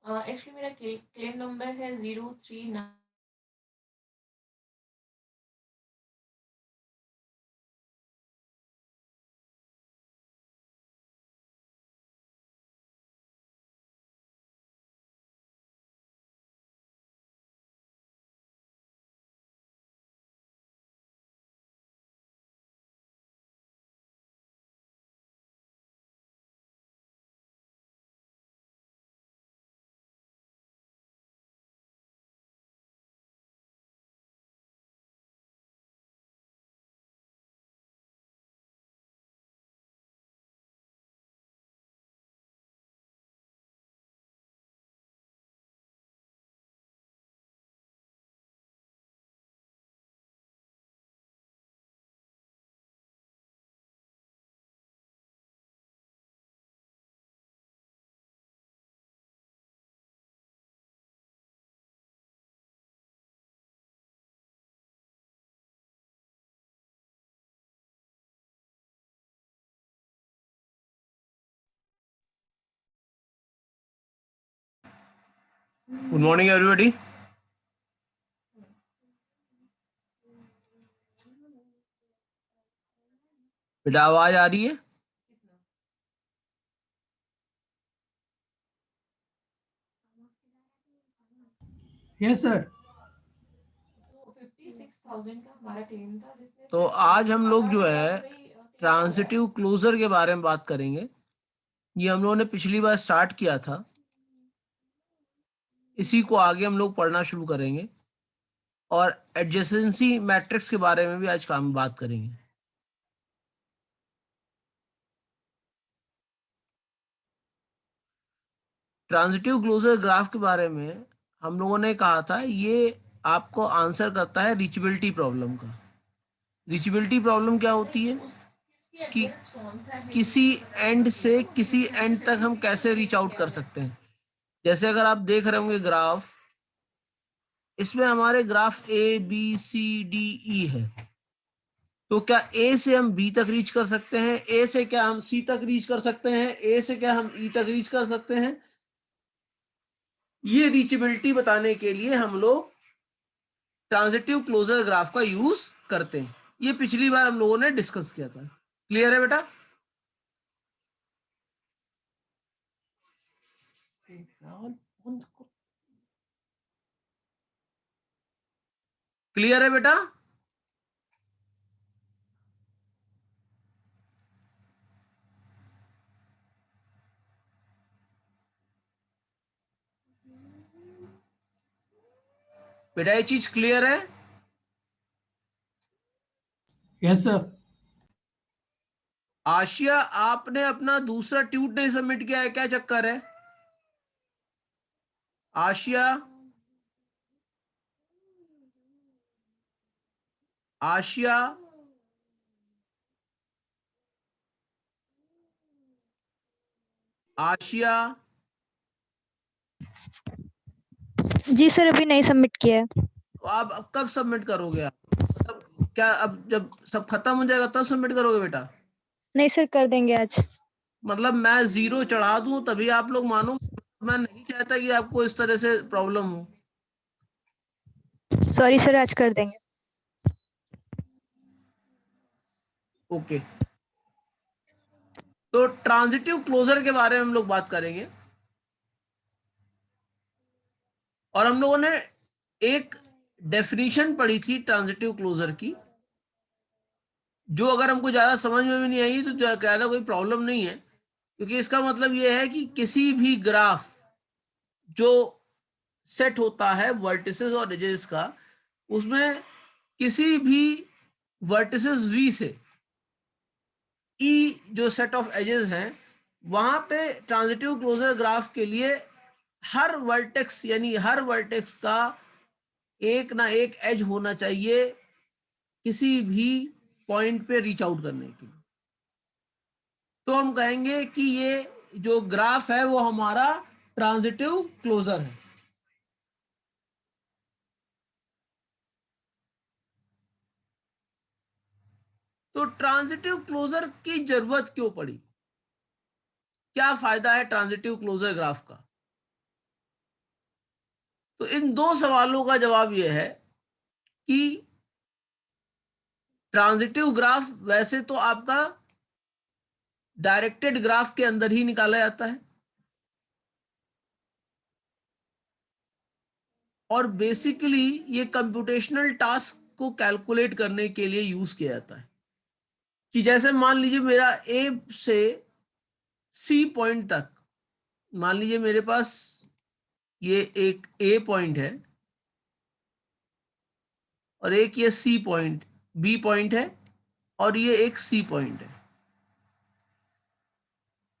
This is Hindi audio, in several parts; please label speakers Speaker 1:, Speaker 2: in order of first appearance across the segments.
Speaker 1: एक्चुअली मेरा क्लेम नंबर है 039।
Speaker 2: Good morning everybody. बेटा आवाज आ रही है?
Speaker 3: Yes sir.
Speaker 1: तो 56,000 का हमारा क्लेम था, जिसमें
Speaker 2: तो
Speaker 1: से
Speaker 2: आज हम लोग जो
Speaker 1: हमारा
Speaker 2: है
Speaker 1: कोई claim हुआ है।
Speaker 2: ट्रांजिटिव क्लोजर के बारे में बात करेंगे। ये हम लोगों ने पिछली बार स्टार्ट किया था, इसी को आगे हम लोग पढ़ना शुरू करेंगे और एडजेसेंसी मैट्रिक्स के बारे में भी आज काम बात करेंगे। ट्रांजिटिव क्लोजर ग्राफ के बारे में हम लोगों ने कहा था ये आपको आंसर करता है रीचेबिलिटी प्रॉब्लम का। रीचेबिलिटी प्रॉब्लम क्या होती है कि किसी एंड से किसी एंड तक हम कैसे रीच आउट कर सकते हैं। जैसे अगर आप देख रहे होंगे ग्राफ, इसमें हमारे graph A B C D E है, तो क्या ए से हम बी तक रीच कर सकते हैं? ए से क्या हम सी तक रीच कर सकते हैं? ए से क्या हम ई तक रीच कर सकते हैं? ये रीचेबिलिटी बताने के लिए हम लोग ट्रांजिटिव क्लोजर ग्राफ का यूज करते हैं। ये पिछली बार हम लोगों ने डिस्कस किया था। क्लियर है बेटा? क्लियर है बेटा? बेटा ये चीज क्लियर है?
Speaker 3: Yes sir.
Speaker 2: आशिया, आपने अपना दूसरा ट्यूट नहीं सबमिट किया है, क्या चक्कर है? आशिया, आशिया, आशिया,
Speaker 4: जी सर, अभी नहीं सबमिट किया है।
Speaker 2: तो आप अब कब सबमिट करोगे? आप मतलब क्या अब जब सब खत्म हो जाएगा तब सबमिट करोगे बेटा?
Speaker 4: नहीं सर, कर देंगे आज।
Speaker 2: मतलब मैं 0 चढ़ा दूं तभी आप लोग मानो? मैं नहीं चाहता कि आपको इस तरह से प्रॉब्लम हो।
Speaker 4: सॉरी सर, आज कर देंगे।
Speaker 2: ओके, तो ट्रांजिटिव क्लोजर के बारे में हम लोग बात करेंगे। और हम लोगों ने एक डेफिनेशन पढ़ी थी ट्रांजिटिव क्लोजर की, जो अगर हमको ज्यादा समझ में भी नहीं आई तो ज्यादा कोई प्रॉब्लम नहीं है, क्योंकि इसका मतलब यह है कि किसी भी ग्राफ जो सेट होता है वर्टिसेस और एजेस का, उसमें किसी भी वर्टिसेस वी से ई जो सेट ऑफ एजेस हैं, वहां पे ट्रांजिटिव क्लोजर ग्राफ के लिए हर वर्टेक्स यानी हर वर्टेक्स का एक ना एक एज होना चाहिए किसी भी पॉइंट पे रीच आउट करने के लिए। तो हम कहेंगे कि ये जो ग्राफ है वो हमारा ट्रांजिटिव क्लोजर है। तो ट्रांजिटिव क्लोजर की जरूरत क्यों पड़ी? क्या फायदा है ट्रांजिटिव क्लोजर ग्राफ का? तो इन दो सवालों का जवाब यह है कि ट्रांजिटिव ग्राफ वैसे तो आपका डायरेक्टेड ग्राफ के अंदर ही निकाला जाता है, और बेसिकली ये कंप्यूटेशनल टास्क को कैलकुलेट करने के लिए यूज किया जाता है। कि जैसे मान लीजिए मेरा ए से सी पॉइंट तक, मान लीजिए मेरे पास ये एक ए पॉइंट है और एक ये सी पॉइंट बी पॉइंट है और ये एक सी पॉइंट है।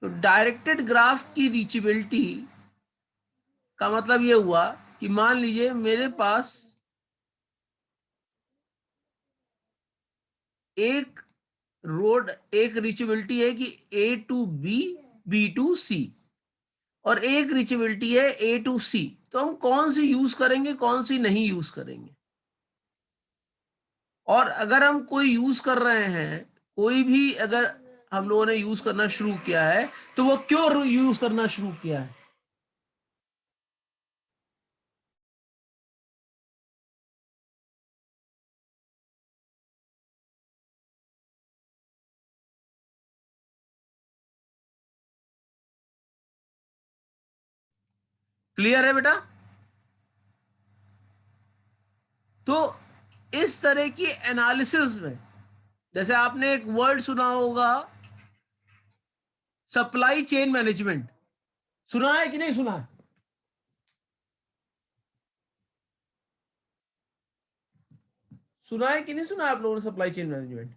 Speaker 2: तो डायरेक्टेड ग्राफ की रीचेबिलिटी का मतलब ये हुआ कि मान लीजिए मेरे पास एक रोड, एक रीचेबिलिटी है कि ए टू बी, बी टू सी, और एक रीचेबिलिटी है ए टू सी। तो हम कौन सी यूज करेंगे, कौन सी नहीं यूज करेंगे? और अगर हम कोई यूज कर रहे हैं, कोई भी अगर हम लोगों ने यूज करना शुरू किया है, तो वो क्यों यूज करना शुरू किया है? क्लियर है बेटा? तो इस तरह की एनालिसिस में, जैसे आपने एक वर्ड सुना होगा, सप्लाई चेन मैनेजमेंट। सुना है कि नहीं सुना है? सुना है कि नहीं सुना है आप लोगों ने सप्लाई चेन मैनेजमेंट?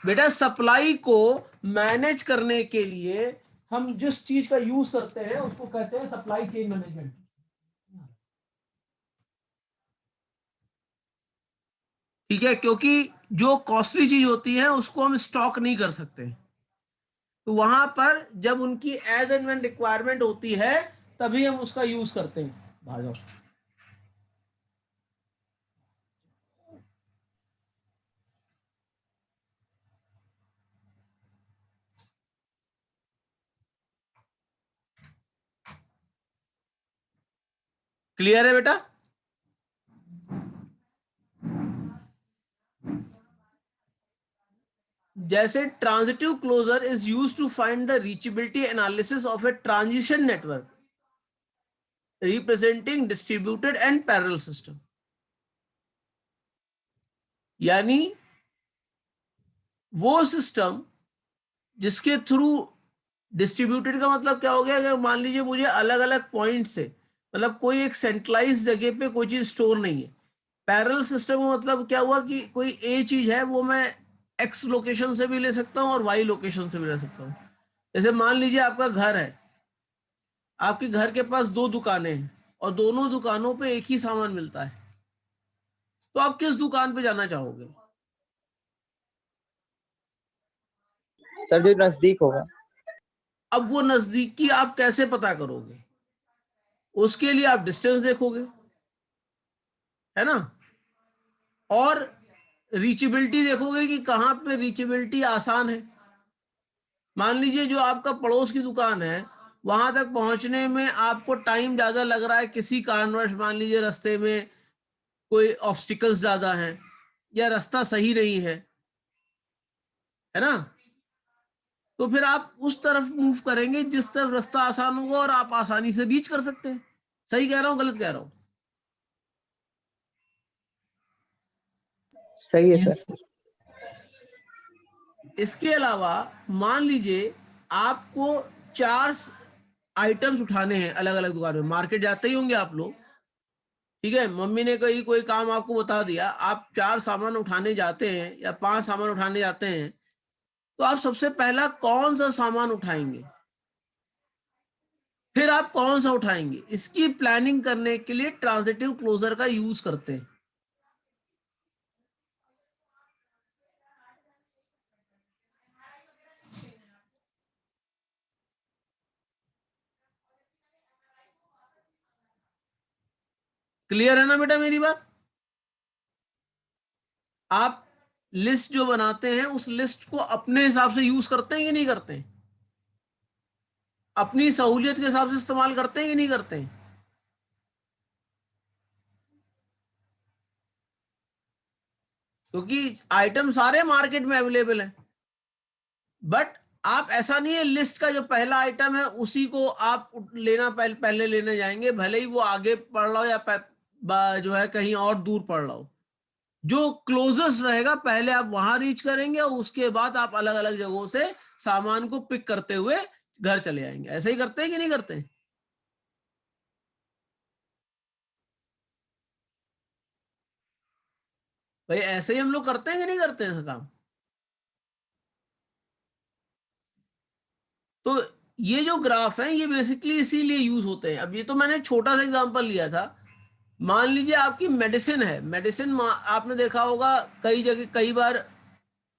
Speaker 2: बेटा सप्लाई को मैनेज करने के लिए हम जिस चीज का यूज करते हैं उसको कहते हैं सप्लाई चेन मैनेजमेंट। ठीक है, क्योंकि जो कॉस्टली चीज होती है उसको हम स्टॉक नहीं कर सकते, तो वहां पर जब उनकी एज एंड व्हेन रिक्वायरमेंट होती है तभी हम उसका यूज करते हैं। बाहर जाओ। क्लियर है बेटा? जैसे transitive closure is used to find the reachability analysis of a transition network representing distributed and parallel system. यानी वो सिस्टम जिसके थ्रू, डिस्ट्रीब्यूटेड का मतलब क्या हो गया, अगर मान लीजिए मुझे अलग अलग पॉइंट से, मतलब कोई एक सेंट्रलाइज जगह पे कोई चीज स्टोर नहीं है। पैरेलल सिस्टम का मतलब क्या हुआ कि कोई ए चीज है वो मैं एक्स लोकेशन से भी ले सकता हूँ और वाई लोकेशन से भी ले सकता हूँ। जैसे मान लीजिए आपका घर है, आपके घर के पास दो दुकानें हैं और दोनों दुकानों पे एक ही सामान मिलता है, तो आप किस दुकान पे जाना चाहोगे?
Speaker 5: सर जो नजदीक होगा।
Speaker 2: अब वो नजदीकी आप कैसे पता करोगे? उसके लिए आप डिस्टेंस देखोगे, है ना, और रीचेबिलिटी देखोगे कि कहाँ पे रीचेबिलिटी आसान है। मान लीजिए जो आपका पड़ोस की दुकान है, वहां तक पहुंचने में आपको टाइम ज्यादा लग रहा है किसी कारणवश, मान लीजिए रास्ते में कोई ऑब्स्टिकल्स ज्यादा हैं या रास्ता सही नहीं है ना, तो फिर आप उस तरफ मूव करेंगे जिस तरफ रास्ता आसान होगा और आप आसानी से रीच कर सकते हैं। सही कह रहा हूँ, गलत कह रहा हूँ?
Speaker 5: सही है
Speaker 3: Yes,
Speaker 5: सर।
Speaker 3: sir.
Speaker 2: इसके अलावा मान लीजिए आपको 4 आइटम्स उठाने हैं अलग अलग दुकान में। मार्केट जाते ही होंगे आप लोग, ठीक है, मम्मी ने कोई काम आपको बता दिया, आप 4 सामान उठाने जाते हैं या 5 सामान उठाने जाते हैं, तो आप सबसे पहला कौन सा सामान उठाएंगे, फिर आप कौन सा उठाएंगे, इसकी प्लानिंग करने के लिए ट्रांजिटिव क्लोजर का यूज करते हैं। क्लियर है ना बेटा मेरी बात? आप लिस्ट जो बनाते हैं उस लिस्ट को अपने हिसाब से यूज करते हैं कि नहीं करते हैं? अपनी सहूलियत के हिसाब से इस्तेमाल करते हैं कि नहीं करते हैं? क्योंकि आइटम सारे मार्केट में अवेलेबल हैं, बट आप ऐसा नहीं है लिस्ट का जो पहला आइटम है उसी को आप लेना पहले लेने जाएंगे, भले ही वो आगे पड़ रहा हो या जो है कहीं और दूर पड़ रहा हो। जो क्लोजेस्ट रहेगा पहले आप वहां रीच करेंगे और उसके बाद आप अलग अलग जगहों से सामान को पिक करते हुए घर चले आएंगे। ऐसे ही करते हैं कि नहीं करते हैं? भाई ऐसे ही हम लोग करते हैं कि नहीं करते हैं काम? तो ये जो ग्राफ है ये बेसिकली इसीलिए यूज होते हैं। अब ये तो मैंने छोटा सा एग्जांपल लिया था। मान लीजिए आपकी मेडिसिन है, मेडिसिन आपने देखा होगा कई जगह, कई बार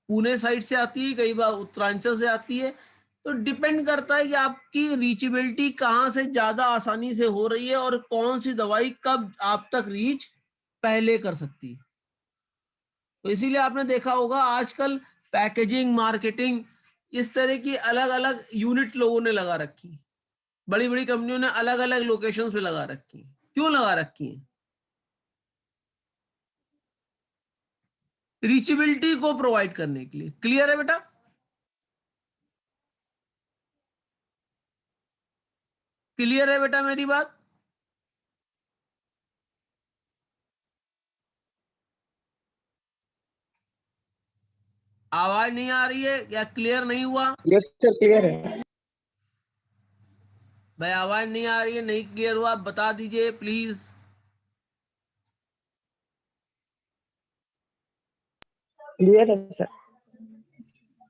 Speaker 2: पुणे साइड से आती है, कई बार उत्तरांचल से आती है। तो डिपेंड करता है कि आपकी रीचेबिलिटी कहाँ से ज्यादा आसानी से हो रही है और कौन सी दवाई कब आप तक रीच पहले कर सकती है। तो इसीलिए आपने देखा होगा आजकल पैकेजिंग, मार्केटिंग, इस तरह की अलग अलग यूनिट लोगों ने लगा रखी, बड़ी बड़ी कंपनियों ने अलग अलग लोकेशंस पे लगा रखी। क्यों लगा रखी है? रीचेबिलिटी को प्रोवाइड करने के लिए। क्लियर है बेटा? क्लियर है बेटा मेरी बात? आवाज नहीं आ रही है या क्लियर नहीं हुआ?
Speaker 5: यस सर, क्लियर है।
Speaker 2: भाई आवाज नहीं आ रही है, नहीं क्लियर हुआ, बता दीजिए प्लीज।
Speaker 5: क्लियर है सर।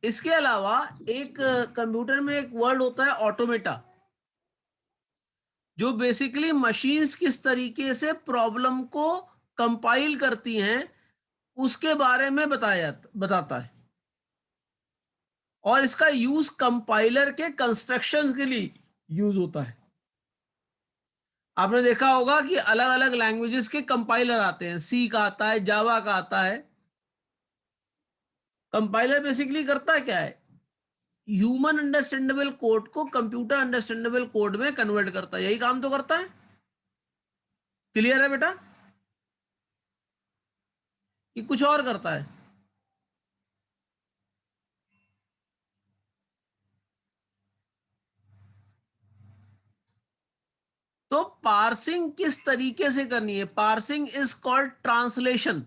Speaker 2: इसके अलावा एक कंप्यूटर में एक वर्ड होता है ऑटोमेटा, जो बेसिकली मशीन्स किस तरीके से प्रॉब्लम को कंपाइल करती हैं उसके बारे में बताता है। और इसका यूज कंपाइलर के कंस्ट्रक्शन के लिए यूज होता है। आपने देखा होगा कि अलग अलग लैंग्वेजेस के कंपाइलर आते हैं, सी का आता है, जावा का आता है। कंपाइलर बेसिकली करता क्या है? ह्यूमन अंडरस्टैंडेबल कोड को कंप्यूटर अंडरस्टैंडेबल कोड में कन्वर्ट करता है, यही काम तो करता है। क्लियर है बेटा? कि कुछ और करता है? तो पार्सिंग किस तरीके से करनी है? पार्सिंग इज कॉल्ड ट्रांसलेशन,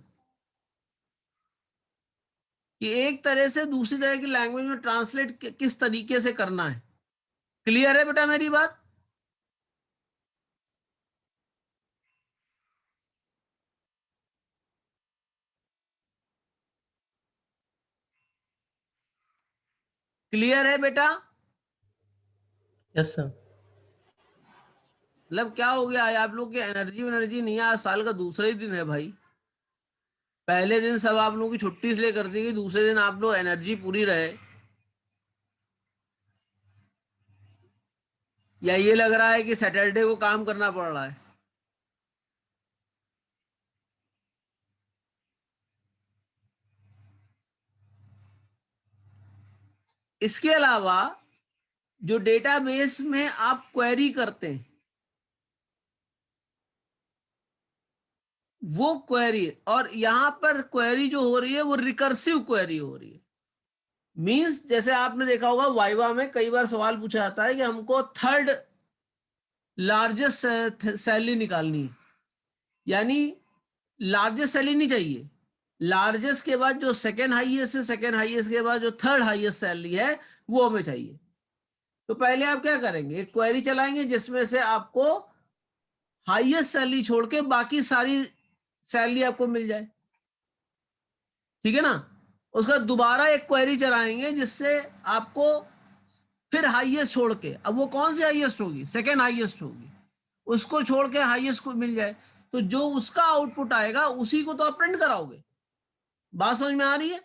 Speaker 2: कि एक तरह से दूसरी तरह की लैंग्वेज में ट्रांसलेट किस तरीके से करना है। क्लियर है बेटा मेरी बात? क्लियर है बेटा?
Speaker 6: Yes sir.
Speaker 2: मतलब क्या हो गया, आज आप लोग की एनर्जी नहीं है? आज साल का दूसरा ही दिन है भाई। पहले दिन सब आप लोगों की छुट्टी इसलिए कर दी गई, दूसरे दिन आप लोग एनर्जी पूरी रहे, या ये लग रहा है कि सैटरडे को काम करना पड़ रहा है? इसके अलावा जो डेटाबेस में आप क्वेरी करते हैं, वो क्वेरी, और यहां पर क्वेरी जो हो रही है वो रिकर्सिव क्वेरी हो रही है। मींस जैसे आपने देखा होगा वाइवा में कई बार सवाल पूछा जाता है कि हमको थर्ड लार्जेस्ट सैलरी निकालनी है, यानी लार्जेस्ट सैलरी नहीं चाहिए, लार्जेस्ट के बाद जो सेकेंड हाईएस्ट है, सेकेंड हाईएस्ट के बाद जो थर्ड हाईएस्ट सैलरी है वो हमें चाहिए। तो पहले आप क्या करेंगे? एक क्वेरी चलाएंगे जिसमें से आपको हाईएस्ट सैलरी छोड़ के बाकी सारी सैलरी आपको मिल जाए, ठीक है ना? उसका दोबारा एक क्वेरी चलाएंगे जिससे आपको फिर हाईएस्ट छोड़ के, अब वो कौन सी हाईएस्ट होगी? सेकेंड हाईएस्ट होगी, उसको छोड़ के हाईएस्ट को मिल जाए, तो जो उसका आउटपुट आएगा उसी को तो आप प्रिंट कराओगे। बात समझ में आ रही है?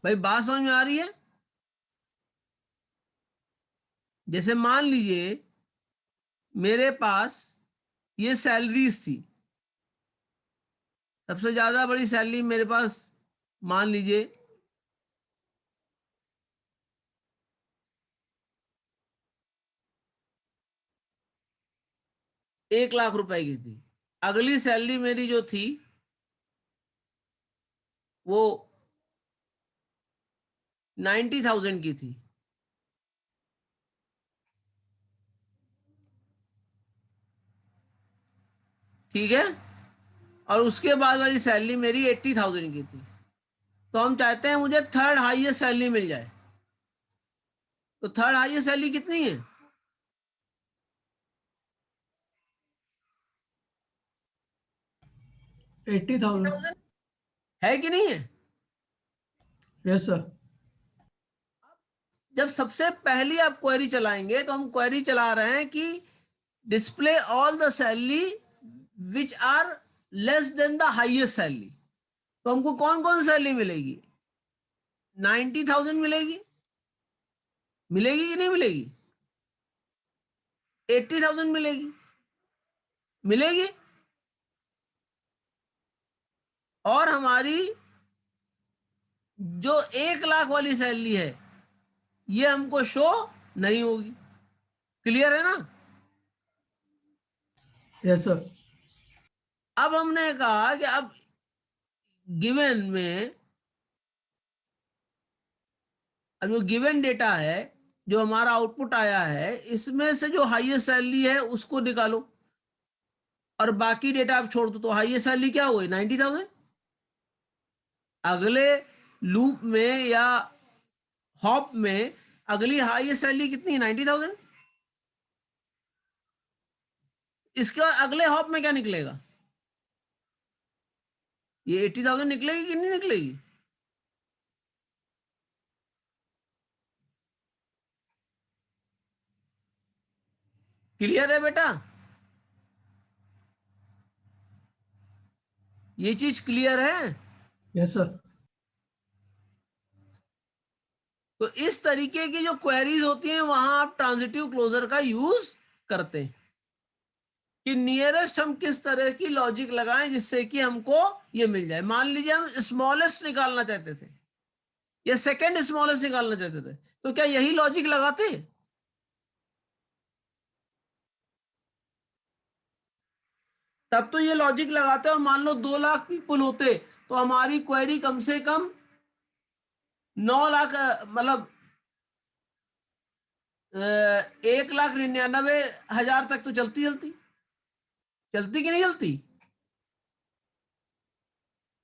Speaker 2: भाई बात समझ में आ रही है? जैसे मान लीजिए मेरे पास ये सैलरीज थी, सबसे ज्यादा बड़ी सैलरी मेरे पास मान लीजिए 1 लाख रुपए की थी। अगली सैलरी मेरी जो थी वो 90,000 की थी। ठीक है, और उसके बाद वाली सैलरी मेरी 80,000 की थी। तो हम चाहते हैं मुझे थर्ड हाईएस्ट सैलरी मिल जाए। तो थर्ड हाईएस्ट सैलरी कितनी है?
Speaker 3: 80,000.
Speaker 2: है कि नहीं है?
Speaker 3: Yes, sir.
Speaker 2: जब सबसे पहली आप क्वेरी चलाएंगे तो हम क्वेरी चला रहे हैं कि display all the salary which are less than the highest salary. तो हमको कौन कौन सी सैलरी मिलेगी? 90,000 मिलेगी, मिलेगी कि नहीं मिलेगी? 80,000 मिलेगी, मिलेगी। और हमारी जो 1 लाख वाली सैलरी है ये हमको शो नहीं होगी। क्लियर है ना?
Speaker 3: Yes, sir.
Speaker 2: अब हमने कहा कि अब गिवन में, अब जो गिवन डेटा है, जो हमारा आउटपुट आया है, इसमें से जो हाईएस्ट सैलरी है उसको निकालो और बाकी डेटा आप छोड़ दो। तो हाईएस्ट सैलरी क्या हुई? 90,000। अगले लूप में या हॉप में अगली हाईएस्ट सैलरी कितनी? 90,000। इसके बाद अगले हॉप में क्या निकलेगा? ये 80,000 निकलेगी कि नहीं निकलेगी? क्लियर है बेटा? ये चीज क्लियर है?
Speaker 3: Yes, sir.
Speaker 2: तो इस तरीके की जो क्वेरीज होती हैं वहां आप ट्रांजिटिव क्लोजर का यूज करते हैं कि नियरेस्ट हम किस तरह की लॉजिक लगाएं जिससे कि हमको ये मिल जाए। मान लीजिए हम स्मॉलेस्ट निकालना चाहते थे या सेकंड स्मॉलेस्ट निकालना चाहते थे, तो क्या यही लॉजिक लगाते? तब तो ये लॉजिक लगाते और मान लो 2 लाख पीपल होते तो हमारी क्वेरी कम से कम 9 लाख मतलब 1,99,000 तक तो चलती चलती चलती कि नहीं चलती?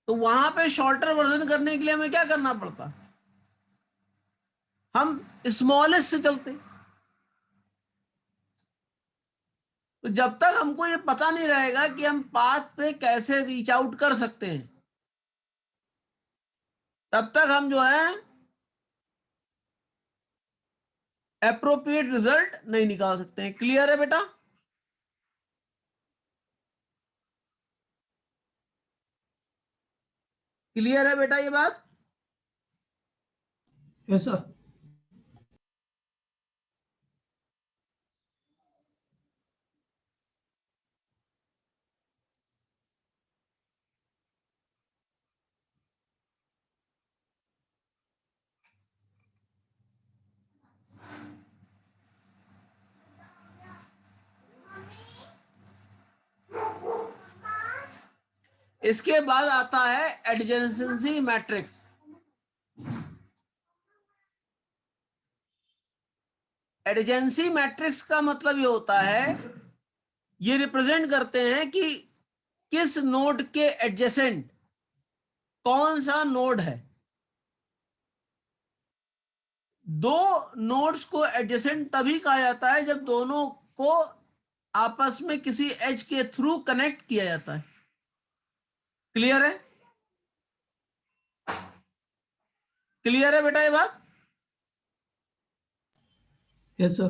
Speaker 2: तो वहां पे शॉर्टर वर्जन करने के लिए हमें क्या करना पड़ता? हम स्मॉलेस्ट से चलते। तो जब तक हमको ये पता नहीं रहेगा कि हम पाथ पे कैसे रीच आउट कर सकते हैं, तब तक हम जो है एप्रोप्रिएट रिजल्ट नहीं निकाल सकते हैं। क्लियर है बेटा? क्लियर है बेटा ये बात?
Speaker 3: Yes, sir.
Speaker 2: इसके बाद आता है एडजेंसी मैट्रिक्स। एडजेंसी मैट्रिक्स का मतलब ये होता है, ये रिप्रेजेंट करते हैं कि किस नोड के एडजेसेंट कौन सा नोड है। दो नोड्स को एडजेसेंट तभी कहा जाता है जब दोनों को आपस में किसी एज के थ्रू कनेक्ट किया जाता है। क्लियर है? क्लियर है बेटा ये बात?
Speaker 3: Yes, sir.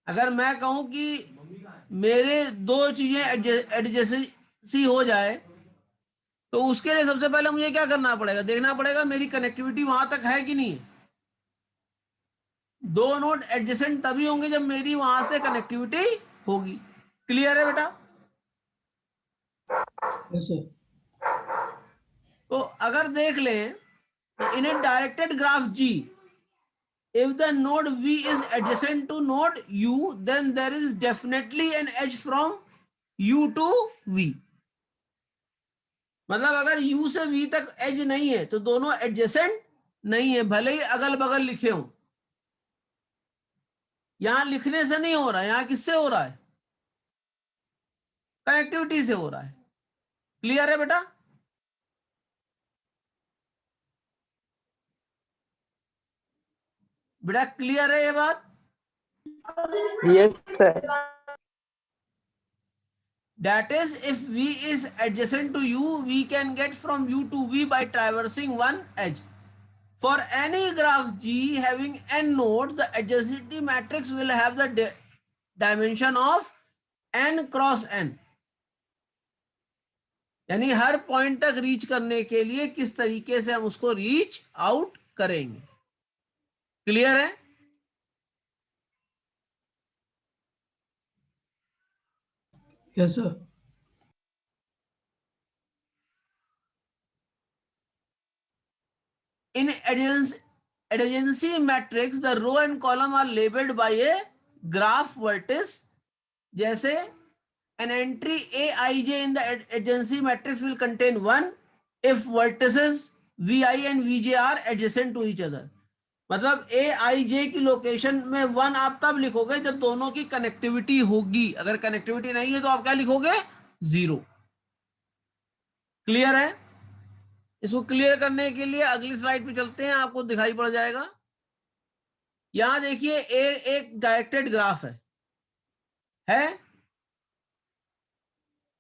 Speaker 2: अगर मैं कहूं कि मेरे दो चीजें एडजेसेंसी हो जाए तो उसके लिए सबसे पहले मुझे क्या करना पड़ेगा? देखना पड़ेगा मेरी कनेक्टिविटी वहां तक है कि नहीं है। दो नोड एडजेसेंट तभी होंगे जब मेरी वहां से कनेक्टिविटी होगी। क्लियर है बेटा?
Speaker 3: Yes, sir.
Speaker 2: तो अगर देख लें in a directed graph G, if the node V is adjacent to node U, then there is definitely an edge from U to V. मतलब अगर U से V तक एज नहीं है तो दोनों एडजेसेंट नहीं है, भले ही अगल बगल लिखे हो। यहां लिखने से नहीं हो रहा है, यहां किससे हो रहा है? कनेक्टिविटी से हो रहा है। क्लियर है बेटा? बेटा क्लियर है ये बात?
Speaker 5: Yes, sir.
Speaker 2: That is, if V is adjacent to U, we can get from U to V by traversing one edge. For any graph G having n nodes, the adjacency matrix will have the dimension of n cross n. यानी हर पॉइंट तक रीच करने के लिए किस तरीके से हम उसको रीच आउट करेंगे। क्लियर है?
Speaker 3: Yes, sir.
Speaker 2: In adjacency matrix, the row and column are labeled by a graph vertex. जैसे an entry Aij in the adjacency matrix will contain 1 if vertices Vi and Vj are adjacent to each other. मतलब Aij की लोकेशन में 1 आप तब लिखोगे जब दोनों की कनेक्टिविटी होगी। अगर कनेक्टिविटी नहीं है तो आप क्या लिखोगे? 0। क्लियर है? इसको क्लियर करने के लिए अगली स्लाइड पे चलते हैं, आपको दिखाई पड़ जाएगा। यहां देखिए एक डायरेक्टेड ग्राफ है?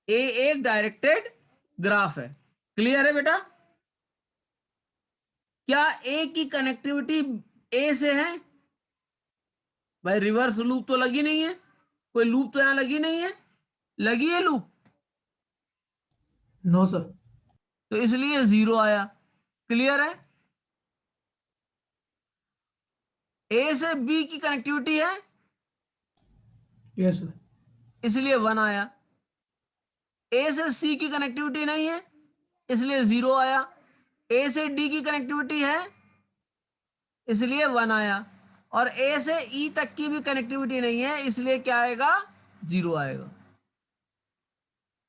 Speaker 2: एक डायरेक्टेड ग्राफ है। क्लियर है बेटा? क्या ए की कनेक्टिविटी ए से है? भाई रिवर्स लूप तो लगी नहीं है, कोई लूप तो यहां लगी नहीं है, लगी है लूप?
Speaker 3: No, sir.
Speaker 2: तो इसलिए 0 आया। क्लियर है? ए से बी की कनेक्टिविटी है,
Speaker 3: Yes, sir.
Speaker 2: इसलिए 1 आया। ए से सी की कनेक्टिविटी नहीं है, इसलिए 0 आया। ए से डी की कनेक्टिविटी है, इसलिए 1 आया। और ए से ई तक की भी कनेक्टिविटी नहीं है, इसलिए क्या आएगा? 0 आएगा।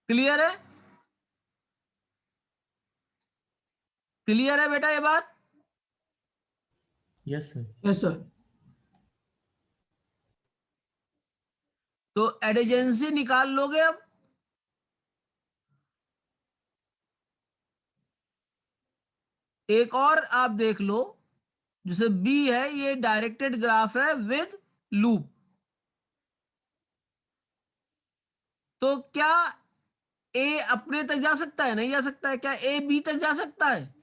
Speaker 2: क्लियर है? क्लियर है बेटा ये बात?
Speaker 6: Yes, sir.
Speaker 3: Yes, sir.
Speaker 2: तो एडजेंसी निकाल लोगे अब? एक और आप देख लो, जैसे बी है, ये डायरेक्टेड ग्राफ है विद लूप। तो क्या ए अपने तक जा सकता है? नहीं जा सकता है। क्या ए बी तक जा सकता है?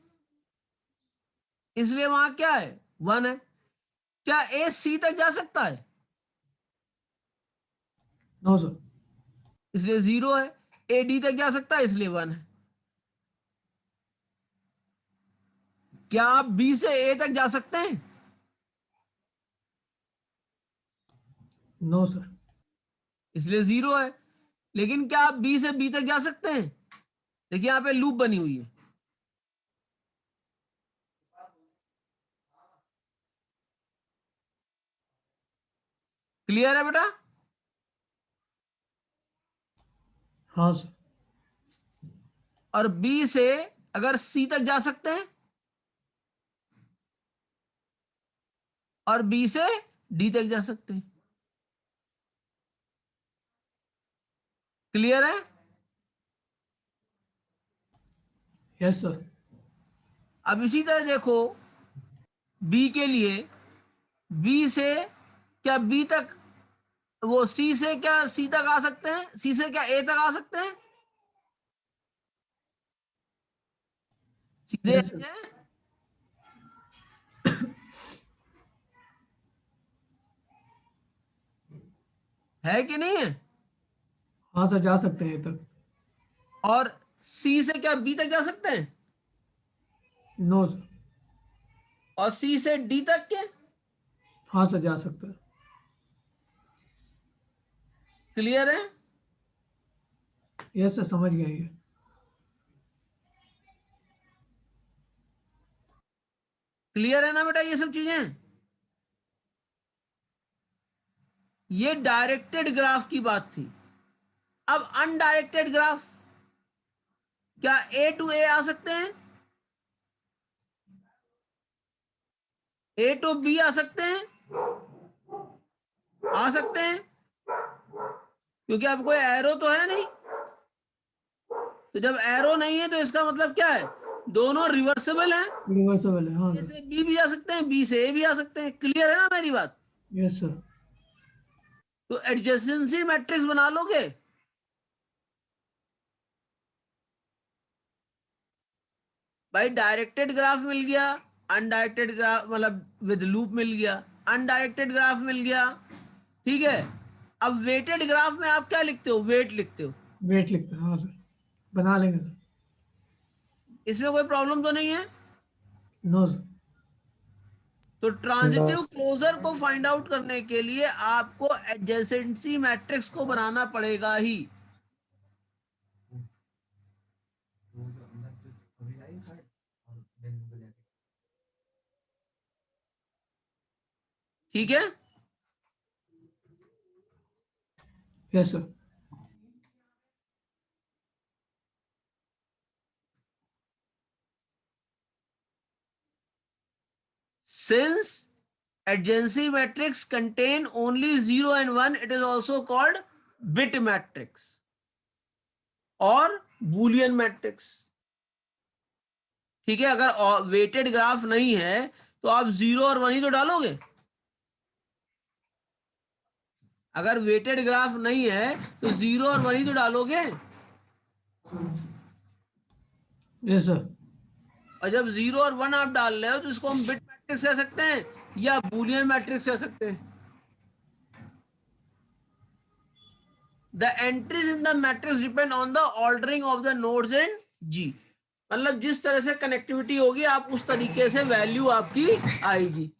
Speaker 2: इसलिए वहां क्या है? 1 है। क्या ए सी तक जा सकता है?
Speaker 3: No, sir.
Speaker 2: इसलिए 0 है। ए डी तक जा सकता है, इसलिए 1 है। क्या आप बी से ए तक जा सकते हैं?
Speaker 3: No, sir.
Speaker 2: इसलिए 0 है। लेकिन क्या आप बी से बी तक जा सकते हैं? देखिए यहां पे लूप बनी हुई है। क्लियर है बेटा?
Speaker 3: हाँ, sir.
Speaker 2: और बी से अगर सी तक जा सकते हैं, और बी से डी तक जा सकते हैं। क्लियर है?
Speaker 3: Yes, sir.
Speaker 2: अब इसी तरह देखो बी के लिए, बी से क्या बी तक, वो सी से क्या सी तक आ सकते हैं? सी से क्या ए तक आ सकते हैं? सीधे
Speaker 3: Yes, sir.
Speaker 2: हैं? है कि नहीं है?
Speaker 3: हाँ सर, जा सकते हैं ये तक।
Speaker 2: और सी से क्या बी तक जा सकते हैं?
Speaker 3: No sir.
Speaker 2: और सी से डी तक के?
Speaker 3: हाँ सर, जा सकते हैं।
Speaker 2: क्लियर है?
Speaker 3: यस सर, समझ गए ये।
Speaker 2: क्लियर है ना बेटा ये सब चीजें? ये डायरेक्टेड ग्राफ की बात थी। अब अनडायरेक्टेड ग्राफ, क्या ए टू ए आ सकते हैं? ए टू बी आ सकते हैं? आ सकते हैं, क्योंकि अब कोई एरो तो है नहीं। तो जब एरो नहीं है तो इसका मतलब क्या है, दोनों रिवर्सिबल हैं।
Speaker 3: रिवर्सिबल है, हाँ
Speaker 2: ए
Speaker 3: सर।
Speaker 2: से बी भी आ सकते हैं, बी से ए भी आ सकते हैं। क्लियर है ना मेरी बात?
Speaker 3: Yes sir.
Speaker 2: तो एडजेसेंसी मैट्रिक्स बना लोगे। भाई डायरेक्टेड ग्राफ मिल गया, अनडायरेक्टेड ग्राफ मतलब विद लूप मिल गया, अनडायरेक्टेड ग्राफ मिल गया, ठीक है। अब वेटेड ग्राफ में आप क्या लिखते हो, वेट लिखते हो।
Speaker 3: वेट लिखते हैं, हाँ सर, बना लेंगे सर।
Speaker 2: इसमें कोई प्रॉब्लम तो नहीं है।
Speaker 3: No sir.
Speaker 2: तो ट्रांजिटिव क्लोजर को फाइंड आउट करने के लिए आपको एडजेसेंसी मैट्रिक्स को बनाना पड़ेगा ही। ठीक है।
Speaker 3: Yes sir.
Speaker 2: Since adjacency matrix contain only 0 and 1, it is also called bit matrix और boolean matrix। ठीक है, अगर वेटेड ग्राफ नहीं है तो आप 0 और 1 ही तो डालोगे। अगर वेटेड ग्राफ नहीं है तो 0 और 1 ही तो डालोगे।
Speaker 3: Yes sir.
Speaker 2: और जब 0 और 1 आप डाल रहे हो तो इसको हम बिट मैट्रिक्स कह सकते हैं या बूलियन मैट्रिक्स कह सकते हैं। The entries in the matrix depend on the ordering of the nodes in G। मतलब जिस तरह से कनेक्टिविटी होगी आप उस तरीके से वैल्यू आपकी आएगी,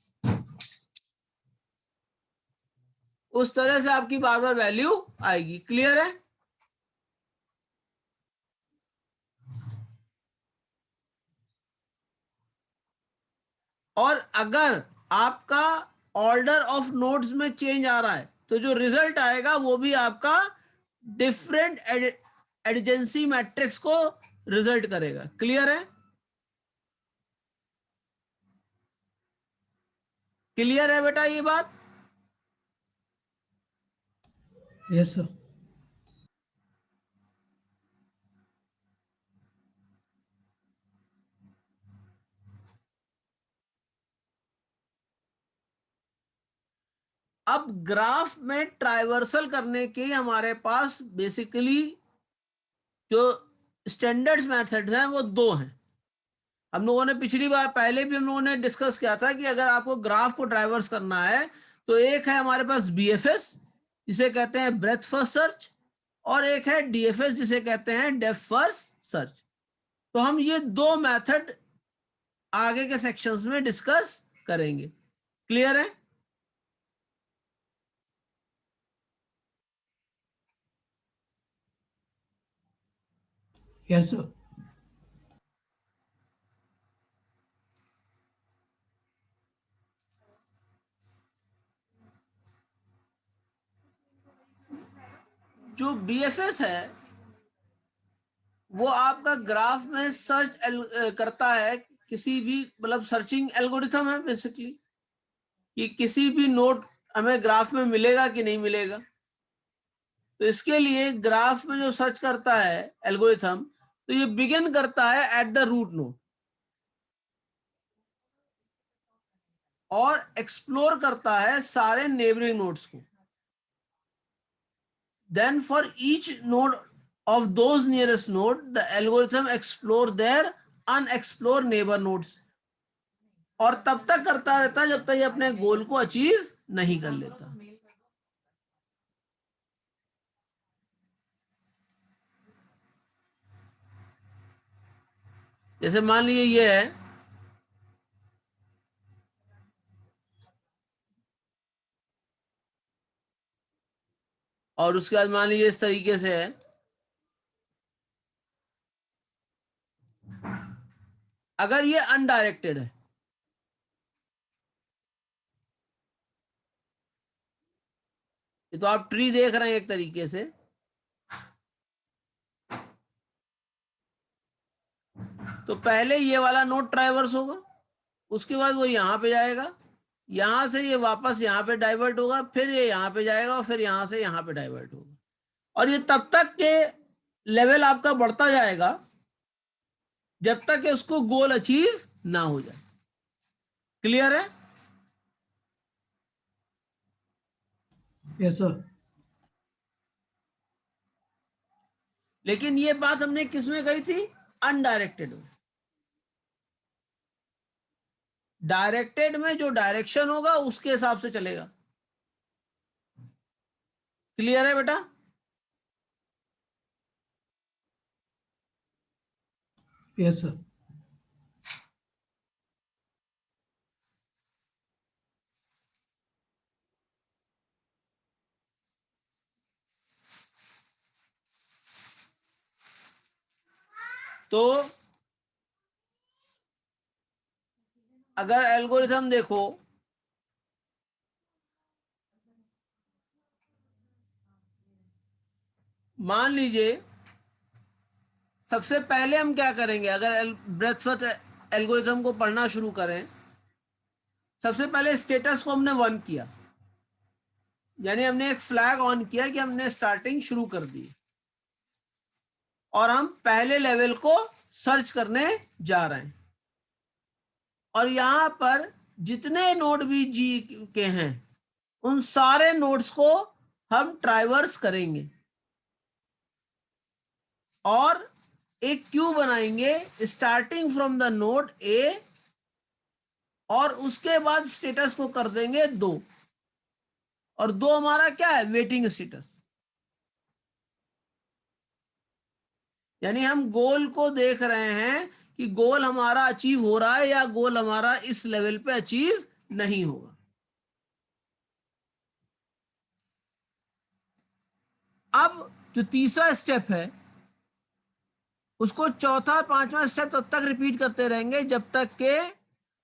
Speaker 2: उस तरह से आपकी बार बार वैल्यू आएगी। क्लियर है? और अगर आपका ऑर्डर ऑफ नोड्स में चेंज आ रहा है तो जो रिजल्ट आएगा वो भी आपका डिफरेंट एडजेंसी मैट्रिक्स को रिजल्ट करेगा। क्लियर है? क्लियर है बेटा ये बात?
Speaker 3: Yes sir.
Speaker 2: अब ग्राफ में ट्राइवर्सल करने के हमारे पास बेसिकली जो स्टैंडर्ड्स मेथड्स हैं वो दो हैं। हम लोगों ने पिछली बार पहले भी हम लोगों ने डिस्कस किया था कि अगर आपको ग्राफ को ट्राइवर्स करना है तो एक है हमारे पास बीएफएस जिसे कहते हैं ब्रेथ फर्स्ट सर्च, और एक है डीएफएस जिसे कहते हैं डेप्थ फर्स्ट सर्च। तो हम ये दो मेथड आगे के सेक्शंस में डिस्कस करेंगे। क्लियर है?
Speaker 3: Yes sir.
Speaker 2: जो बीएफएस है वो आपका ग्राफ में सर्च करता है, किसी भी मतलब सर्चिंग एल्गोरिथम है बेसिकली कि किसी भी नोड हमें ग्राफ में मिलेगा कि नहीं मिलेगा। तो इसके लिए ग्राफ में जो सर्च करता है एल्गोरिथम, तो ये बिगिन करता है एट द रूट नोड और एक्सप्लोर करता है सारे नेबरिंग नोड्स को। Then for each node of those nearest node the algorithm explore their unexplored neighbor nodes, और तब तक करता रहता है जब तक ये अपने गोल को अचीव नहीं कर लेता। जैसे मान लीजिए ये है और उसके बाद मान लीजिए इस तरीके से है। अगर ये अनडायरेक्टेड है ये तो आप ट्री देख रहे हैं एक तरीके से। तो पहले ये वाला नोड ट्राइवर्स होगा, उसके बाद वो यहां पे जाएगा, यहां से ये वापस यहाँ पे डाइवर्ट होगा, फिर ये यहाँ पे जाएगा और फिर यहां से यहाँ पे डाइवर्ट होगा। और ये तब तक के लेवल आपका बढ़ता जाएगा जब तक कि उसको गोल अचीव ना हो जाए। क्लियर है?
Speaker 3: Yes sir.
Speaker 2: लेकिन ये बात हमने किस में कही थी? अनडायरेक्टेड में। डायरेक्टेड में जो डायरेक्शन होगा उसके हिसाब से चलेगा। क्लियर है बेटा?
Speaker 3: Yes sir.
Speaker 2: तो अगर एल्गोरिथम देखो, मान लीजिए सबसे पहले हम क्या करेंगे, अगर ब्रेथ फर्स्ट एल्गोरिथम को पढ़ना शुरू करें, सबसे पहले स्टेटस को हमने 1 किया, यानी हमने एक फ्लैग ऑन किया कि हमने स्टार्टिंग शुरू कर दी, और हम पहले लेवल को सर्च करने जा रहे हैं। और यहां पर जितने नोड भी जी के हैं उन सारे नोड्स को हम ट्राइवर्स करेंगे और एक क्यू बनाएंगे starting from the node A, और उसके बाद स्टेटस को कर देंगे 2, और 2 हमारा क्या है? Waiting status. यानी हम गोल को देख रहे हैं कि गोल हमारा अचीव हो रहा है या गोल हमारा इस लेवल पे अचीव नहीं होगा। अब जो तीसरा स्टेप है उसको चौथा 5वां स्टेप तब तक रिपीट करते रहेंगे जब तक के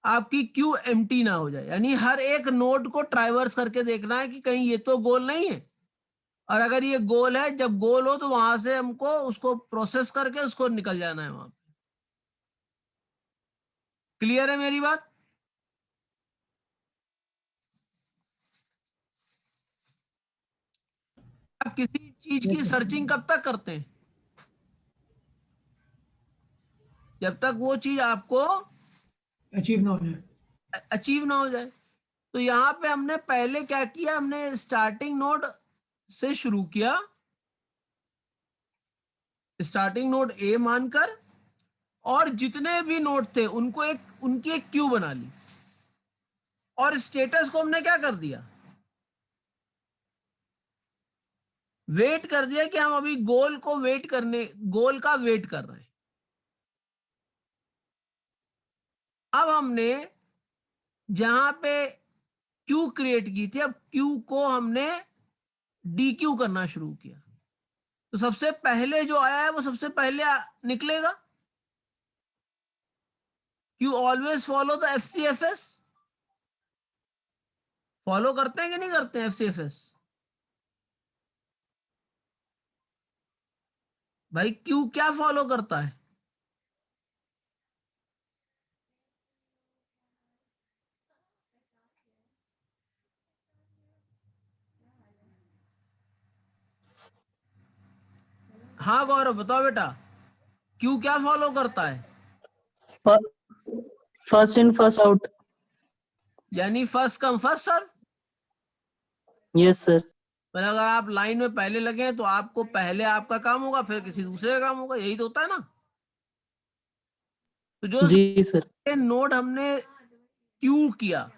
Speaker 2: आपकी क्यू एम्प्टी ना हो जाए। यानी हर एक नोड को ट्राइवर्स करके देखना है कि कहीं ये तो गोल नहीं है, और अगर ये गोल है, जब गोल हो तो वहां से हमको उसको प्रोसेस करके उसको निकल जाना है वहां पे। क्लियर है मेरी बात? आप किसी चीज की सर्चिंग कब तक करते हैं? जब तक वो चीज आपको
Speaker 3: अचीव ना हो जाए।
Speaker 2: अचीव ना हो जाए। तो यहां पे हमने पहले क्या किया, हमने स्टार्टिंग नोड से शुरू किया, स्टार्टिंग नोड ए मानकर, और जितने भी नोड थे उनको उनकी एक क्यू बना ली, और स्टेटस को हमने क्या कर दिया? वेट कर दिया कि हम अभी गोल का वेट कर रहे हैं। अब हमने जहां पे क्यू क्रिएट की थी, अब क्यू को हमने डी क्यू करना शुरू किया। तो सबसे पहले जो आया है वो सबसे पहले निकलेगा। You always follow the FCFS। Follow करते हैं कि नहीं करते हैं FCFS? भाई क्यू क्या फॉलो करता है? हाँ गौरव बताओ बेटा, क्यू क्या फॉलो करता है?
Speaker 6: First in first out.
Speaker 2: यानी first come first serve.
Speaker 6: Yes sir.
Speaker 2: पर अगर आप लाइन में पहले लगे हैं तो आपको पहले आपका काम होगा, फिर किसी दूसरे का काम होगा, यही तो होता है ना। तो जो
Speaker 6: जी सर।
Speaker 2: नोड हमने क्यू किया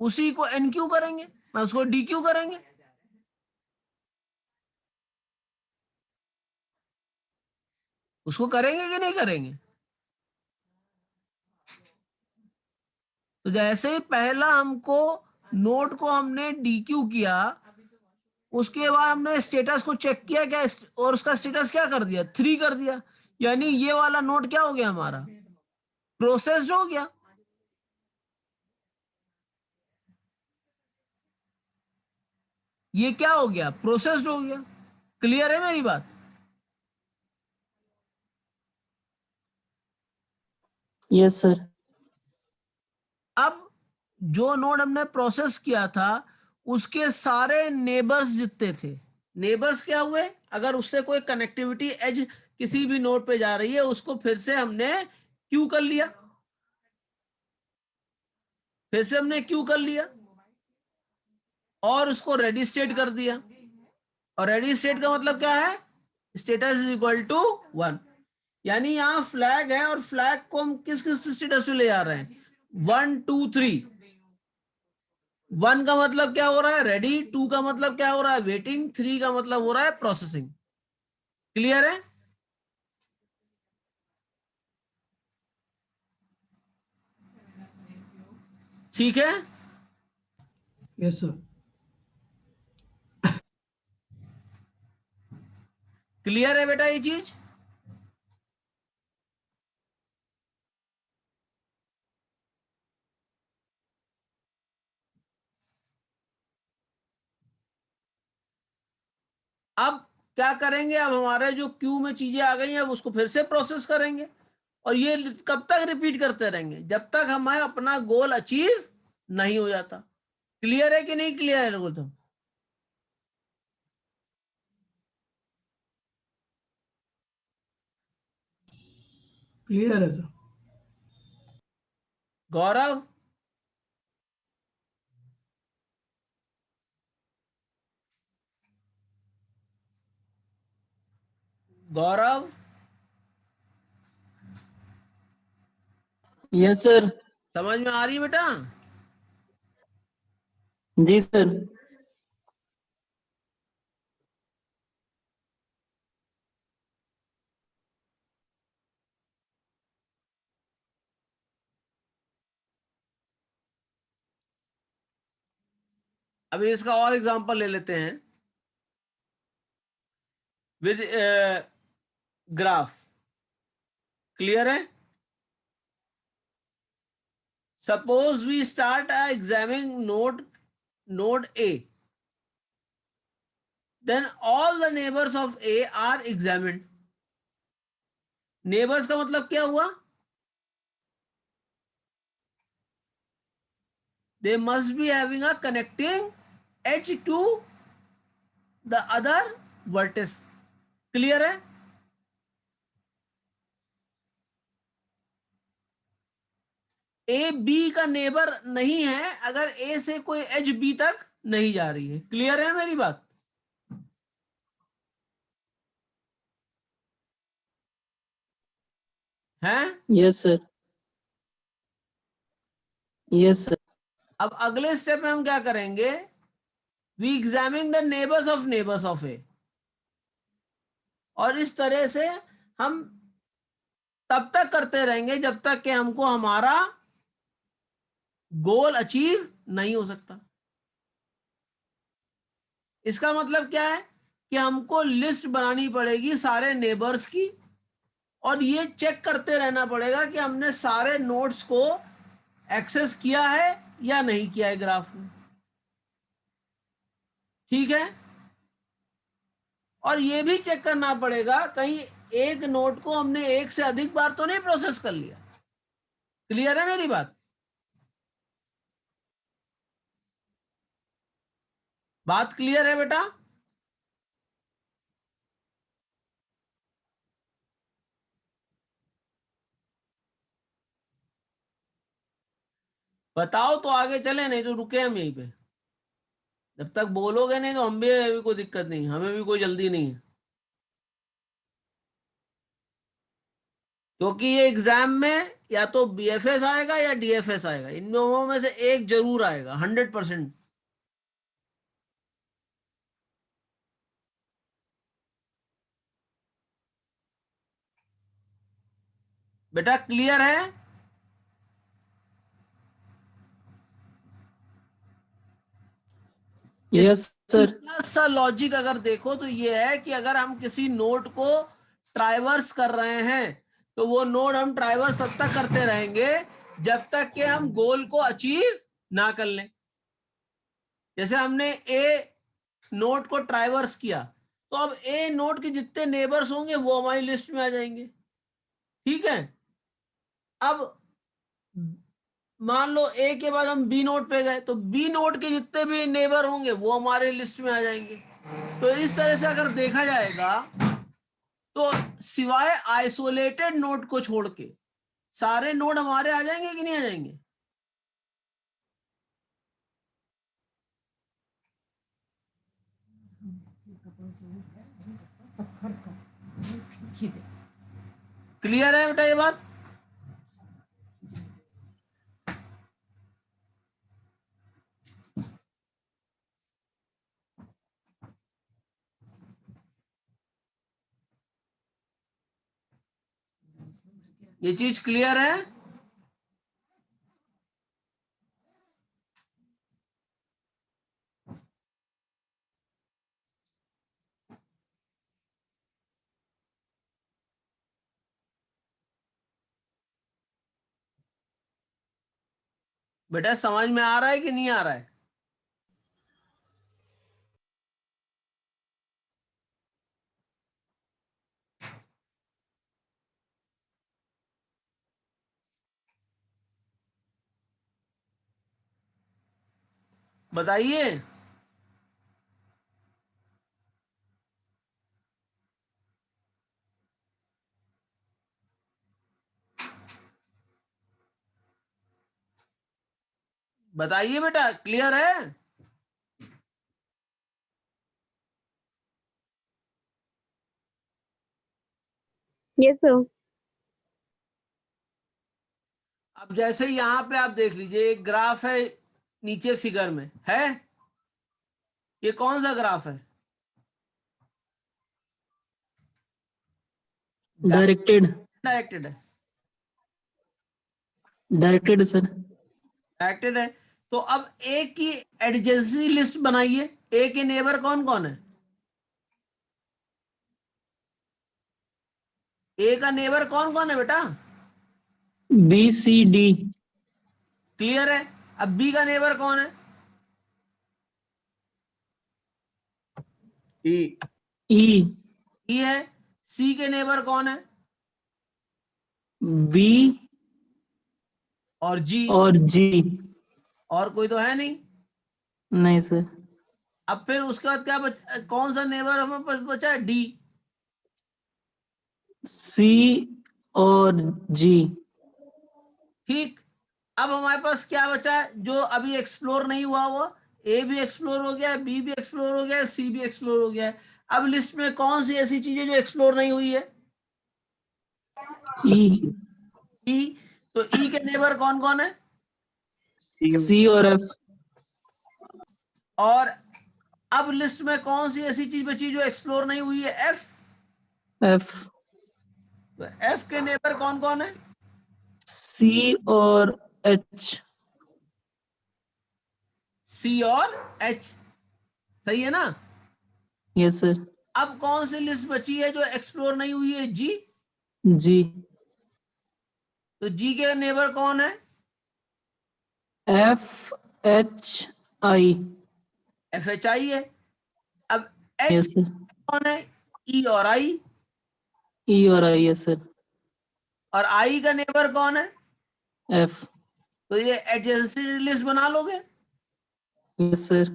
Speaker 2: उसी को NQ करेंगे, उसको DQ करेंगे। उसको करेंगे कि नहीं करेंगे? तो जैसे ही पहला हमको नोड को हमने DQ किया, उसके बाद हमने स्टेटस को चेक किया क्या, और उसका स्टेटस क्या कर दिया? 3 कर दिया। यानी ये वाला नोड क्या हो गया हमारा? प्रोसेस्ड हो गया। ये क्या हो गया, प्रोसेस्ड हो गया। क्लियर है मेरी बात?
Speaker 6: Yes, sir.
Speaker 2: अब जो नोड हमने प्रोसेस किया था उसके सारे नेबर्स जितने थे, नेबर्स क्या हुए, अगर उससे कोई कनेक्टिविटी एज किसी भी नोड पे जा रही है उसको फिर से हमने क्यू कर लिया, फिर से हमने क्यू कर लिया और उसको रेडी स्टेट कर दिया। और रेडी स्टेट का मतलब क्या है, स्टेटस इज इक्वल टू 1। यानी यहां फ्लैग है और फ्लैग को हम किस किस स्टेटस में ले जा रहे हैं, 1 2 3। 1 का मतलब क्या हो रहा है, रेडी। 2 का मतलब क्या हो रहा है, वेटिंग। 3 का मतलब हो रहा है प्रोसेसिंग। क्लियर है? ठीक है।
Speaker 3: Yes sir.
Speaker 2: क्लियर है बेटा ये चीज? अब क्या करेंगे, अब हमारे जो क्यू में चीजें आ गई हैं अब उसको फिर से प्रोसेस करेंगे और ये कब तक रिपीट करते रहेंगे, जब तक हमारा अपना गोल अचीव नहीं हो जाता। क्लियर है कि नहीं क्लियर है लोगों? तो
Speaker 3: क्लियर है sir.
Speaker 2: Gaurav, Gaurav
Speaker 6: Yes, sir.
Speaker 2: समझ में आ रही है बेटा?
Speaker 6: जी सर।
Speaker 2: अभी इसका और एग्जांपल ले लेते हैं विद ग्राफ। क्लियर है? Suppose we start examining node A, then all the neighbors of A are examined. Neighbours का मतलब क्या हुआ, they must be having a connecting edge to the other vertex. Clear है? ए बी का नेबर नहीं है अगर ए से कोई एज बी तक नहीं जा रही है। क्लियर है मेरी बात? है?
Speaker 6: Yes, sir. Yes, sir.
Speaker 2: अब अगले स्टेप में हम क्या करेंगे, we examine the neighbours of A, और इस तरह से हम तब तक करते रहेंगे जब तक कि हमको हमारा गोल अचीव नहीं हो सकता। इसका मतलब क्या है कि हमको लिस्ट बनानी पड़ेगी सारे नेबर्स की और ये चेक करते रहना पड़ेगा कि हमने सारे नोड्स को एक्सेस किया है या नहीं किया है ग्राफ में। ठीक है? और ये भी चेक करना पड़ेगा कहीं एक नोड को हमने एक से अधिक बार तो नहीं प्रोसेस कर लिया। क्लियर है मेरी बात? बात क्लियर है बेटा? बताओ तो आगे चले, नहीं तो रुके हम यहीं पे। जब तक बोलोगे नहीं तो हम भी, अभी कोई दिक्कत नहीं, हमें भी कोई जल्दी नहीं है, क्योंकि ये एग्जाम में या तो बीएफएस आएगा या डीएफएस आएगा, इन दोनों में से एक जरूर आएगा 100%। बेटा क्लियर है?
Speaker 6: Yes, sir.
Speaker 2: सा लॉजिक अगर देखो तो ये है कि अगर हम किसी नोड को ट्राइवर्स कर रहे हैं तो वो नोड हम ट्राइवर्स तब तक करते रहेंगे जब तक कि हम गोल को अचीव ना कर लें। जैसे हमने ए नोड को ट्राइवर्स किया, तो अब ए नोड के जितने नेबर्स होंगे वो हमारी लिस्ट में आ जाएंगे। ठीक है, अब मान लो ए के बाद हम बी नोड पे गए, तो बी नोड के जितने भी नेबर होंगे वो हमारे लिस्ट में आ जाएंगे। तो इस तरह से अगर देखा जाएगा तो सिवाय आइसोलेटेड नोड को छोड़ के सारे नोड हमारे आ जाएंगे कि नहीं आ जाएंगे? क्लियर है बेटा ये बात? ये चीज क्लियर है? बेटा समझ में आ रहा है कि नहीं आ रहा है? बताइए। बताइए बेटा, क्लियर है?
Speaker 7: Yes sir.
Speaker 2: अब जैसे यहां पे आप देख लीजिए, एक ग्राफ है नीचे फिगर में है, ये कौन सा ग्राफ है?
Speaker 6: डायरेक्टेड।
Speaker 2: डायरेक्टेड है।
Speaker 6: Directed sir.
Speaker 2: डायरेक्टेड है। तो अब ए की एडजेंसी लिस्ट बनाइए। ए के नेबर कौन कौन है? ए का नेबर कौन कौन है बेटा?
Speaker 6: B C D.
Speaker 2: क्लियर है। अब बी का नेबर कौन है?
Speaker 6: ई। ई।
Speaker 2: ई है। सी के नेबर कौन है?
Speaker 6: बी
Speaker 2: और जी।
Speaker 6: और जी।
Speaker 2: और कोई तो है नहीं।
Speaker 6: नहीं सर।
Speaker 2: अब फिर उसके बाद क्या कौन सा नेबर हमें बचा है? डी।
Speaker 6: सी और जी।
Speaker 2: ठीक। अब हमारे पास क्या बचा है जो अभी एक्सप्लोर नहीं हुआ? वो ए भी एक्सप्लोर हो गया है, बी भी एक्सप्लोर हो गया है, सी भी एक्सप्लोर हो गया है। अब लिस्ट में कौन सी ऐसी चीजें जो एक्सप्लोर नहीं हुई है?
Speaker 6: ई।
Speaker 2: ई। तो ई के नेबर कौन कौन है?
Speaker 6: सी और एफ।
Speaker 2: और अब लिस्ट में कौन सी ऐसी चीज बची जो एक्सप्लोर नहीं हुई है? एफ।
Speaker 6: एफ।
Speaker 2: तो एफ के नेबर कौन कौन है?
Speaker 6: सी और एच।
Speaker 2: सी और एच। सही है ना?
Speaker 6: Yes sir.
Speaker 2: अब कौन सी लिस्ट बची है जो एक्सप्लोर नहीं हुई है? जी।
Speaker 6: जी।
Speaker 2: तो जी के नेबर कौन है?
Speaker 6: F H I.
Speaker 2: F H I है। अब एच
Speaker 6: यस सर।
Speaker 2: कौन है? ई और आई।
Speaker 6: ई और आई। Yes sir.
Speaker 2: और आई का नेबर कौन है?
Speaker 6: एफ।
Speaker 2: तो ये एडजेंसी लिस्ट बना लोगे।
Speaker 6: Yes sir.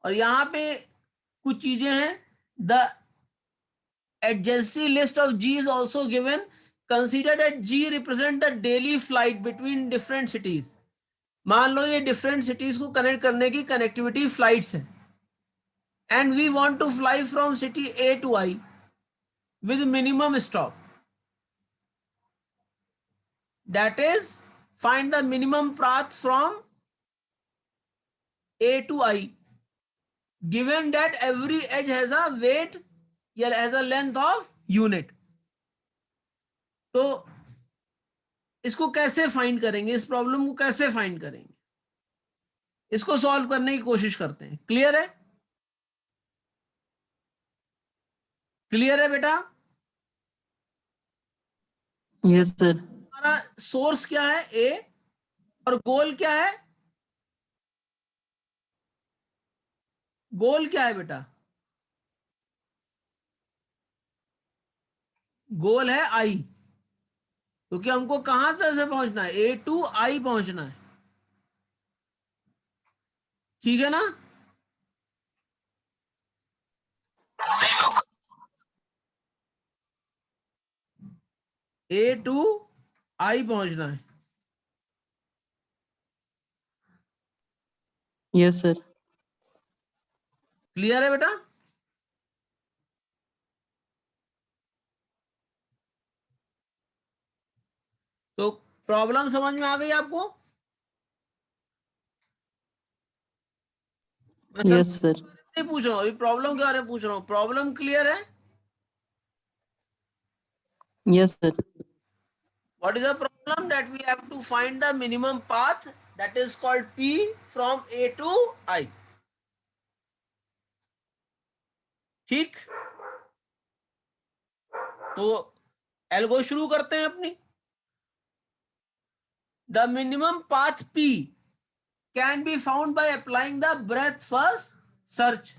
Speaker 2: और यहाँ पे कुछ चीजें हैं। The adjacency list of G is also given. Consider that G represent the daily flight between different cities. मान लो ये different cities को connect करने की connectivity flights है, and we want to fly from city A to I with minimum stop. That is, find the minimum path from A to I, given that every edge has a weight या has a length of unit. तो इसको कैसे फाइंड करेंगे? इस प्रॉब्लम को कैसे फाइंड करेंगे? इसको सॉल्व करने की कोशिश करते हैं। क्लियर है? क्लियर है बेटा?
Speaker 6: Yes sir.
Speaker 2: हमारा सोर्स क्या है? ए। और गोल क्या है? गोल क्या है बेटा? गोल है आई, क्योंकि हमको कहां से पहुंचना है? ए टू आई पहुंचना है, ठीक है ना? ए टू आई पहुंचना है।
Speaker 6: Yes sir.
Speaker 2: क्लियर है बेटा? तो प्रॉब्लम समझ में आ गई आपको? मैं
Speaker 6: यस सर।
Speaker 2: नहीं पूछ रहा हूँ, अभी प्रॉब्लम के बारे में पूछ रहा हूँ। प्रॉब्लम क्लियर है?
Speaker 6: Yes sir.
Speaker 2: What is the problem? That we have to find the minimum path, that is called P, from A to I. ठीक, तो एल्गो शुरू करते हैं अपनी। The minimum path P can be found by applying the breadth first search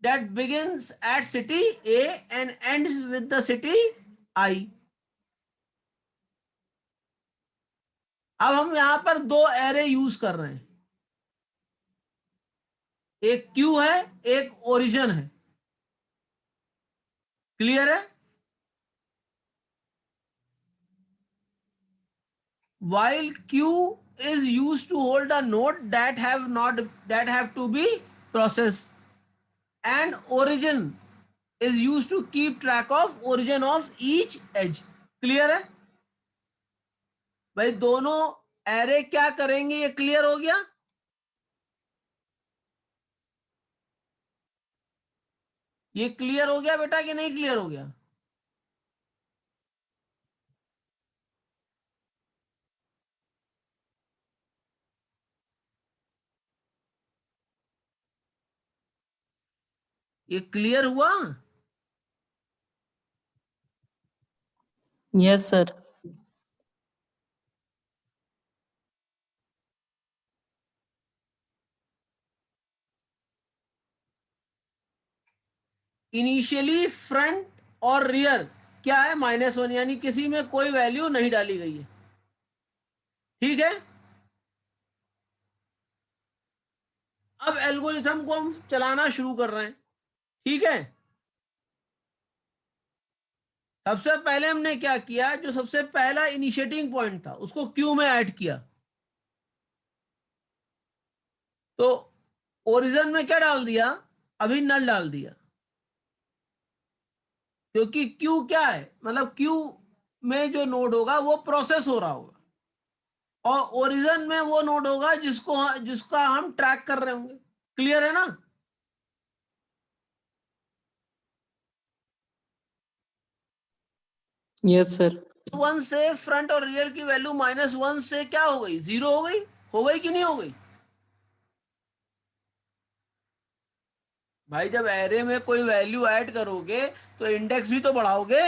Speaker 2: that begins at city A and ends with the city I. अब हम यहां पर दो एरे यूज कर रहे हैं, एक क्यू है, एक ओरिजिन है। क्लियर है? While Q is used to hold a node that have to be processed, and origin is used to keep track of origin of each edge. Clear है भाई? दोनों एरे क्या करेंगे, ये क्लियर हो गया? ये क्लियर हो गया बेटा कि नहीं क्लियर हो गया? ये क्लियर हुआ?
Speaker 6: Yes sir.
Speaker 2: इनिशियली फ्रंट और रियर क्या है? -1, यानी किसी में कोई वैल्यू नहीं डाली गई है, ठीक है? अब एल्गोरिथम को हम चलाना शुरू कर रहे हैं, ठीक है? सबसे पहले हमने क्या किया, जो सबसे पहला इनिशिएटिंग पॉइंट था उसको क्यू में ऐड किया। तो ओरिजिन में क्या डाल दिया? अभी नल डाल दिया, क्योंकि क्यू क्या है, मतलब क्यू में जो नोड होगा वो प्रोसेस हो रहा होगा, और ओरिजिन में वो नोड होगा जिसका हम ट्रैक कर रहे होंगे। क्लियर है ना?
Speaker 6: Yes sir.
Speaker 2: 1 से फ्रंट और रियर की वैल्यू -1 से क्या हो गई? 0 हो गई। हो गई कि नहीं हो गई भाई? जब एरे में कोई वैल्यू ऐड करोगे तो इंडेक्स भी तो बढ़ाओगे।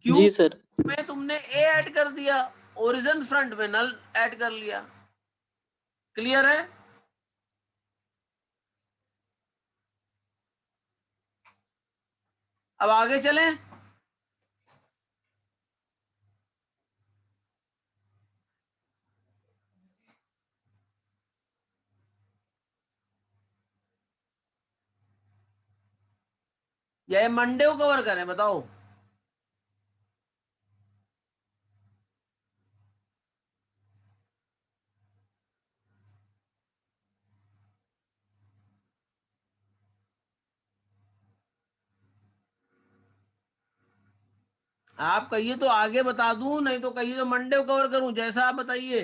Speaker 2: क्यू
Speaker 6: जी सर।
Speaker 2: में तुमने ए ऐड कर दिया, ओरिजिन फ्रंट में नल ऐड कर लिया। क्लियर है? अब आगे चलें। या मंडे को कवर करें, बताओ? आप कहिए तो आगे बता दूं, नहीं तो कहिए तो मंडे को कवर करूं, जैसा आप बताइए।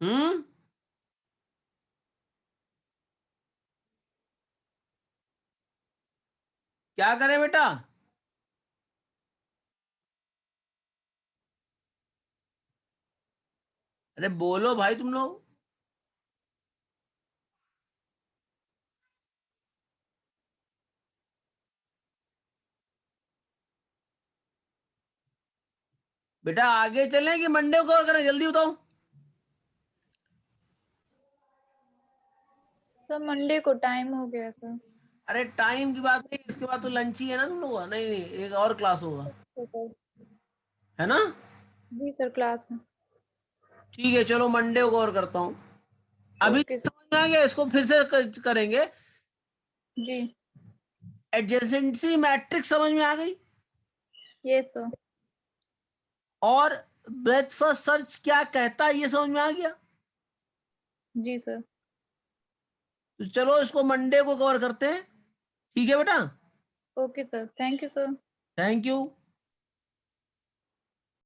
Speaker 2: हम्म, क्या करें बेटा? अरे बोलो भाई तुम लोग। बेटा आगे चलें कि मंडे को कवर करें, जल्दी बताओ।
Speaker 8: सर मंडे को टाइम हो गया सर।
Speaker 2: अरे टाइम की बात नहीं, इसके बाद तो लंच ही है ना तुम लोग का। नहीं नहीं, एक और क्लास होगा, है ना?
Speaker 8: जी सर क्लास है।
Speaker 2: ठीक है, चलो मंडे को कवर करता हूँ। अभी
Speaker 8: ओके सर।
Speaker 2: समझ में आ गया, इसको फिर से करेंगे।
Speaker 8: जी
Speaker 2: एडजेसेंसी मैट्रिक्स समझ में आ गई,
Speaker 8: यस सर।
Speaker 2: और ब्रेथ फर्स्ट सर्च क्या कहता है ये समझ में आ गया।
Speaker 8: जी सर।
Speaker 2: तो चलो इसको मंडे को कवर करते हैं, ठीक है बेटा?
Speaker 8: Okay sir, thank you sir.
Speaker 2: Thank you.